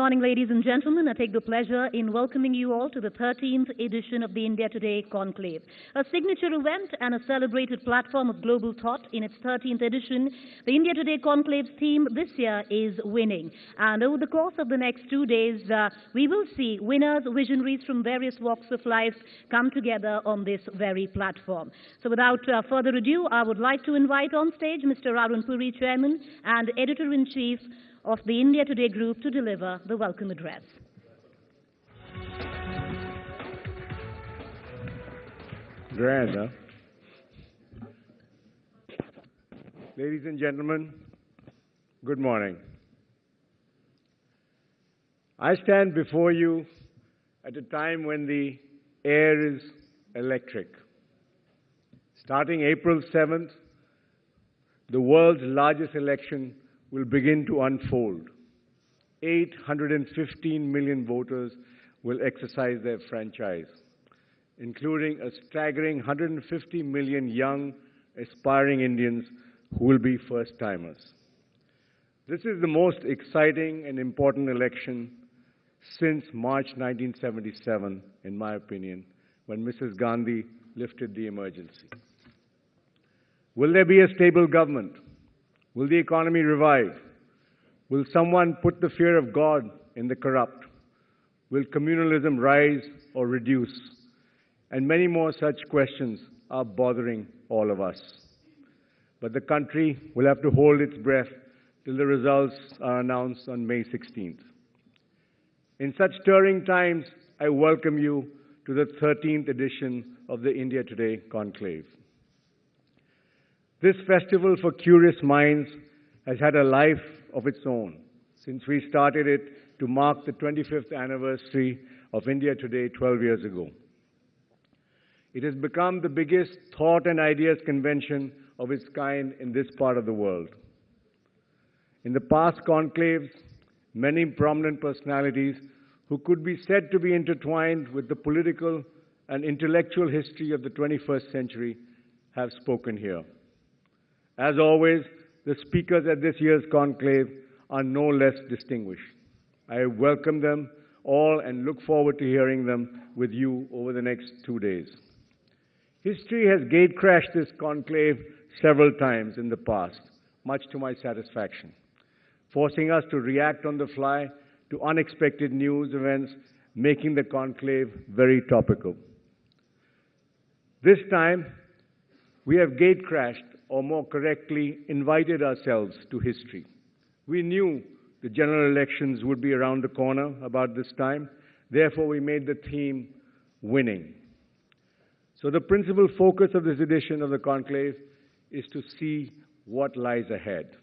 morning, ladies and gentlemen. I take the pleasure in welcoming you all to the 13th edition of the India Today Conclave, a signature event and a celebrated platform of global thought. In its 13th edition, the India Today Conclave's theme this year is winning. And over the course of the next 2 days, we will see winners, visionaries from various walks of life come together on this very platform. So without further ado, I would like to invite on stage Mr. Aroon Purie, Chairman and Editor-in-Chief of the India Today Group, to deliver the welcome address. Grand, huh? Ladies and gentlemen, good morning. I stand before you at a time when the air is electric. Starting April 7th, the world's largest election will begin to unfold. 815 million voters will exercise their franchise, including a staggering 150 million young, aspiring Indians who will be first-timers. This is the most exciting and important election since March 1977, in my opinion, when Mrs. Gandhi lifted the emergency. Will there be a stable government? Will the economy revive? Will someone put the fear of God in the corrupt? Will communalism rise or reduce? And many more such questions are bothering all of us. But the country will have to hold its breath till the results are announced on May 16th. In such stirring times, I welcome you to the 13th edition of the India Today Conclave. This festival for curious minds has had a life of its own since we started it to mark the 25th anniversary of India Today 12 years ago. It has become the biggest thought and ideas convention of its kind in this part of the world. In the past conclaves, many prominent personalities who could be said to be intertwined with the political and intellectual history of the 21st century have spoken here. As always, the speakers at this year's conclave are no less distinguished. I welcome them all and look forward to hearing them with you over the next 2 days. History has gate-crashed this conclave several times in the past, much to my satisfaction, forcing us to react on the fly to unexpected news events, making the conclave very topical. This time, we have gate-crashed, or more correctly, invited ourselves to history. We knew the general elections would be around the corner about this time. Therefore, we made the theme winning. So the principal focus of this edition of the conclave is to see what lies ahead.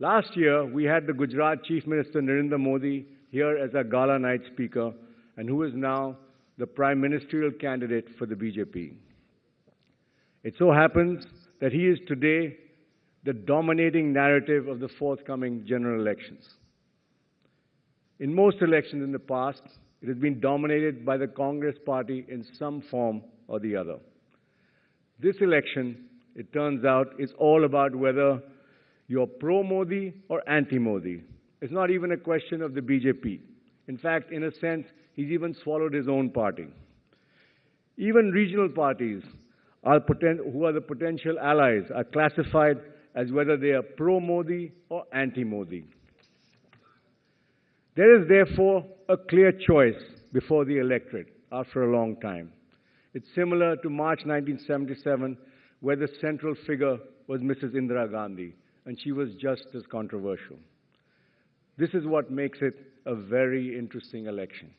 Last year, we had the Gujarat Chief Minister Narendra Modi here as our gala night speaker, and who is now the prime ministerial candidate for the BJP. It so happens that he is today the dominating narrative of the forthcoming general elections. In most elections in the past, it has been dominated by the Congress party in some form or the other. This election, it turns out, is all about whether you're pro-Modi or anti-Modi. It's not even a question of the BJP. In fact, in a sense, he's even swallowed his own party. Even regional parties who are the potential allies are classified as whether they are pro-Modi or anti-Modi. There is therefore a clear choice before the electorate after a long time. It's similar to March 1977, where the central figure was Mrs. Indira Gandhi, and she was just as controversial. This is what makes it a very interesting election.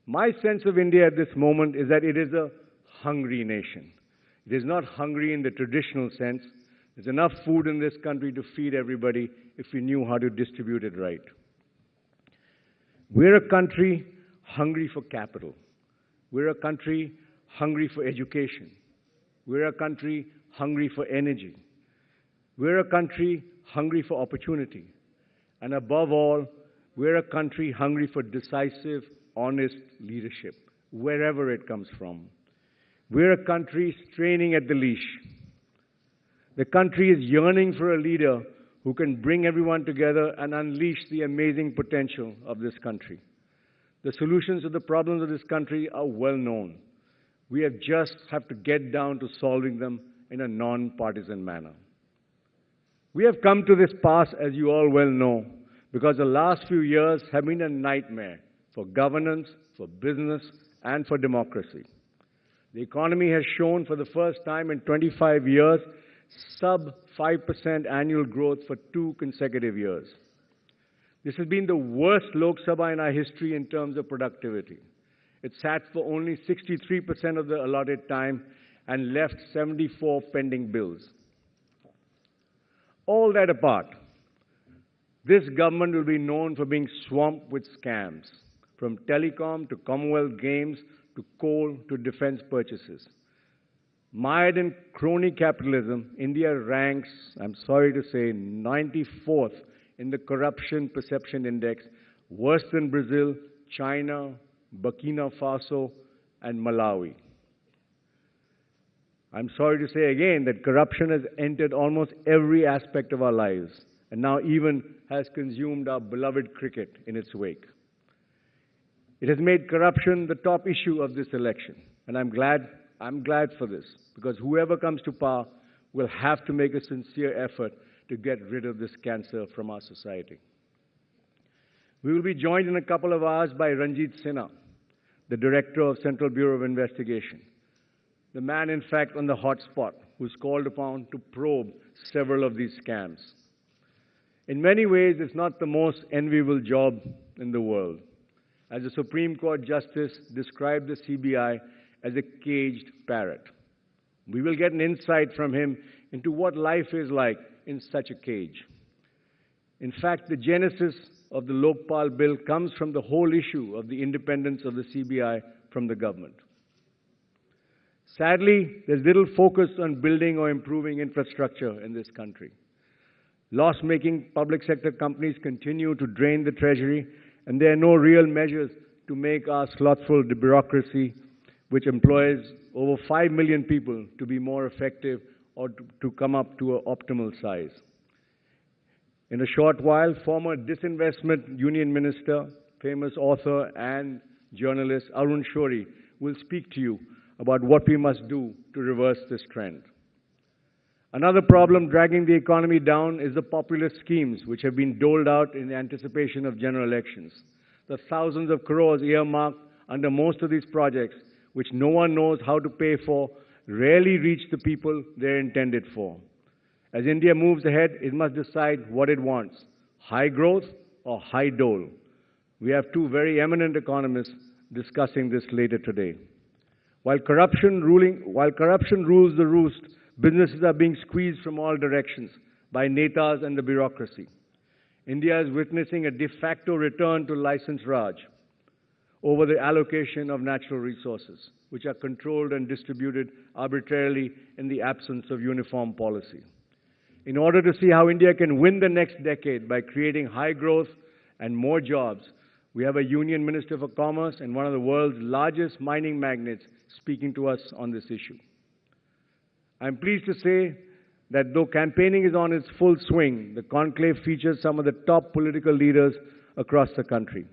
My sense of India at this moment is that it is a hungry nation. It is not hungry in the traditional sense. There's enough food in this country to feed everybody if we knew how to distribute it right. We're a country hungry for capital. We're a country hungry for education. We're a country hungry for energy. We're a country hungry for opportunity. And above all, we're a country hungry for decisive, honest leadership, wherever it comes from. We're a country straining at the leash. The country is yearning for a leader who can bring everyone together and unleash the amazing potential of this country. The solutions to the problems of this country are well known. We just have to get down to solving them in a non-partisan manner. We have come to this pass, as you all well know, because the last few years have been a nightmare for governance, for business, and for democracy. The economy has shown for the first time in 25 years sub 5% annual growth for 2 consecutive years. This has been the worst Lok Sabha in our history in terms of productivity. It sat for only 63% of the allotted time and left 74 pending bills. All that apart, this government will be known for being swamped with scams, from telecom to Commonwealth Games to coal to defense purchases. Mired in crony capitalism, India ranks, I'm sorry to say, 94th in the Corruption Perception Index, worse than Brazil, China, Burkina Faso, and Malawi. I'm sorry to say again that corruption has entered almost every aspect of our lives, and now even has consumed our beloved cricket in its wake. It has made corruption the top issue of this election, and I'm glad for this, because whoever comes to power will have to make a sincere effort to get rid of this cancer from our society. We will be joined in a couple of hours by Ranjit Sinha, the Director of Central Bureau of Investigation, the man, in fact, on the hot spot, who's called upon to probe several of these scams. In many ways, it's not the most enviable job in the world, as the Supreme Court Justice described the CBI as a caged parrot. We will get an insight from him into what life is like in such a cage. In fact, the genesis of the Lokpal bill comes from the whole issue of the independence of the CBI from the government. Sadly, there's little focus on building or improving infrastructure in this country. Loss-making public sector companies continue to drain the treasury, and there are no real measures to make our slothful bureaucracy, which employs over 5 million people, to be more effective or to come up to an optimal size. In a short while, former Disinvestment Union Minister, famous author and journalist Aroon Purie will speak to you about what we must do to reverse this trend. Another problem dragging the economy down is the populist schemes which have been doled out in anticipation of general elections. The thousands of crores earmarked under most of these projects, which no one knows how to pay for, rarely reach the people they're intended for. As India moves ahead, it must decide what it wants, high growth or high dole. We have 2 very eminent economists discussing this later today. While corruption rules the roost, businesses are being squeezed from all directions by netas and the bureaucracy. India is witnessing a de facto return to license Raj over the allocation of natural resources, which are controlled and distributed arbitrarily in the absence of uniform policy. In order to see how India can win the next decade by creating high growth and more jobs, we have a Union Minister for Commerce and one of the world's largest mining magnates speaking to us on this issue. I'm pleased to say that though campaigning is on its full swing, the conclave features some of the top political leaders across the country.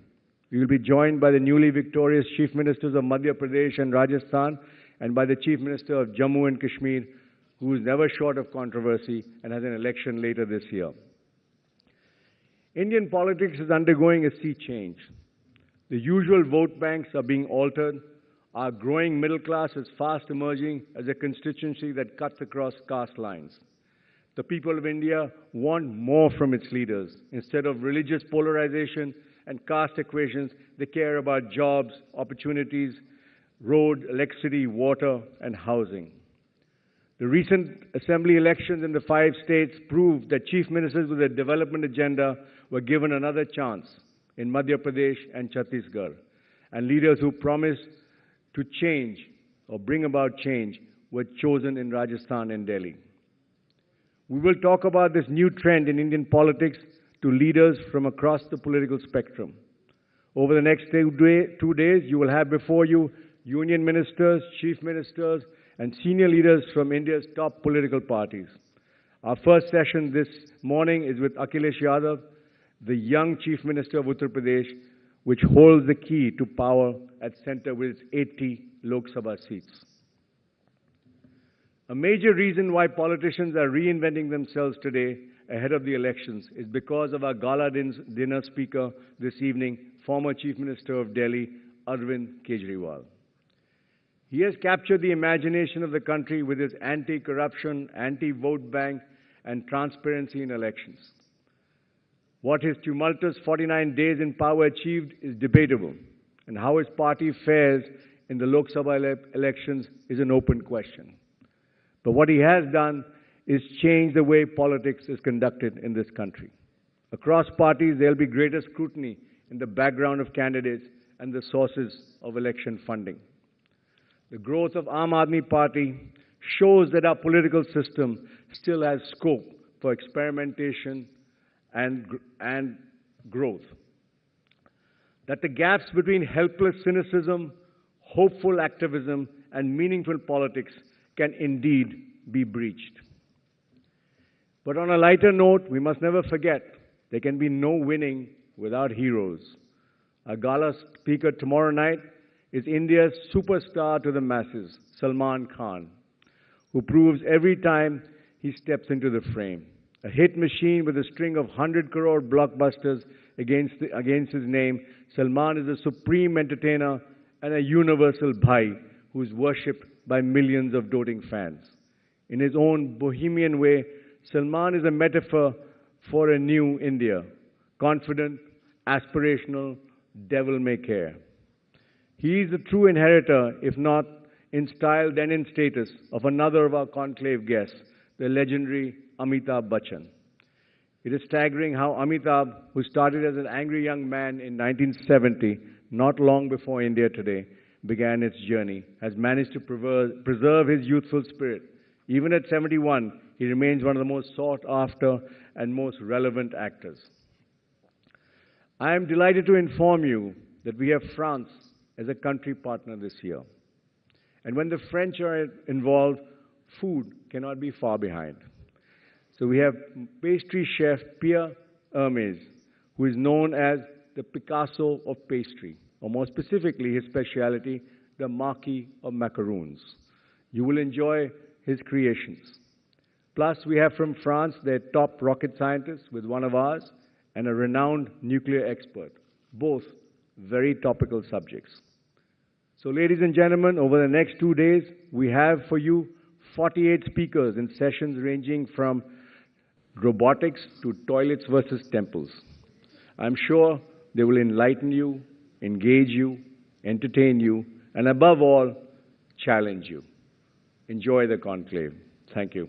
We will be joined by the newly victorious Chief Ministers of Madhya Pradesh and Rajasthan, and by the Chief Minister of Jammu and Kashmir, who is never short of controversy and has an election later this year. Indian politics is undergoing a sea change. The usual vote banks are being altered. Our growing middle class is fast emerging as a constituency that cuts across caste lines. The people of India want more from its leaders. Instead of religious polarization and caste equations, they care about jobs, opportunities, road, electricity, water, and housing. The recent assembly elections in the 5 states proved that chief ministers with a development agenda were given another chance in Madhya Pradesh and Chhattisgarh, and leaders who promised to change or bring about change were chosen in Rajasthan and Delhi. We will talk about this new trend in Indian politics to leaders from across the political spectrum. Over the next 2 days, you will have before you union ministers, chief ministers, and senior leaders from India's top political parties. Our first session this morning is with Akhilesh Yadav, the young Chief Minister of Uttar Pradesh, which holds the key to power at center with its 80 Lok Sabha seats. A major reason why politicians are reinventing themselves today ahead of the elections is because of our gala dinner speaker this evening, former Chief Minister of Delhi, Aroon Purie. He has captured the imagination of the country with his anti-corruption, anti-vote bank, and transparency in elections. What his tumultuous 49 days in power achieved is debatable, and how his party fares in the Lok Sabha elections is an open question. But what he has done is change the way politics is conducted in this country. Across parties, there will be greater scrutiny in the background of candidates and the sources of election funding. The growth of Aam Aadmi Party shows that our political system still has scope for experimentation and growth. That the gaps between helpless cynicism, hopeful activism, and meaningful politics can indeed be breached. But on a lighter note, we must never forget there can be no winning without heroes. Our gala speaker tomorrow night is India's superstar to the masses, Salman Khan, who proves every time he steps into the frame. A hit machine with a string of 100-crore blockbusters against his name, Salman is a supreme entertainer and a universal bhai who is worshipped by millions of doting fans. In his own bohemian way, Salman is a metaphor for a new India, confident, aspirational, devil-may-care. He is the true inheritor, if not in style then in status, of another of our conclave guests, the legendary Amitabh Bachchan. It is staggering how Amitabh, who started as an angry young man in 1970, not long before India Today began its journey, has managed to preserve his youthful spirit. Even at 71, he remains one of the most sought after and most relevant actors. I am delighted to inform you that we have France as a country partner this year. And when the French are involved, food cannot be far behind. So we have pastry chef Pierre Hermes, who is known as the Picasso of pastry, or more specifically his specialty, the Marquis of macaroons. You will enjoy his creations. Plus, we have from France their top rocket scientist with one of ours and a renowned nuclear expert, both very topical subjects. So, ladies and gentlemen, over the next 2 days, we have for you 48 speakers in sessions ranging from robotics to toilets versus temples. I'm sure they will enlighten you, engage you, entertain you, and above all, challenge you. Enjoy the conclave. Thank you.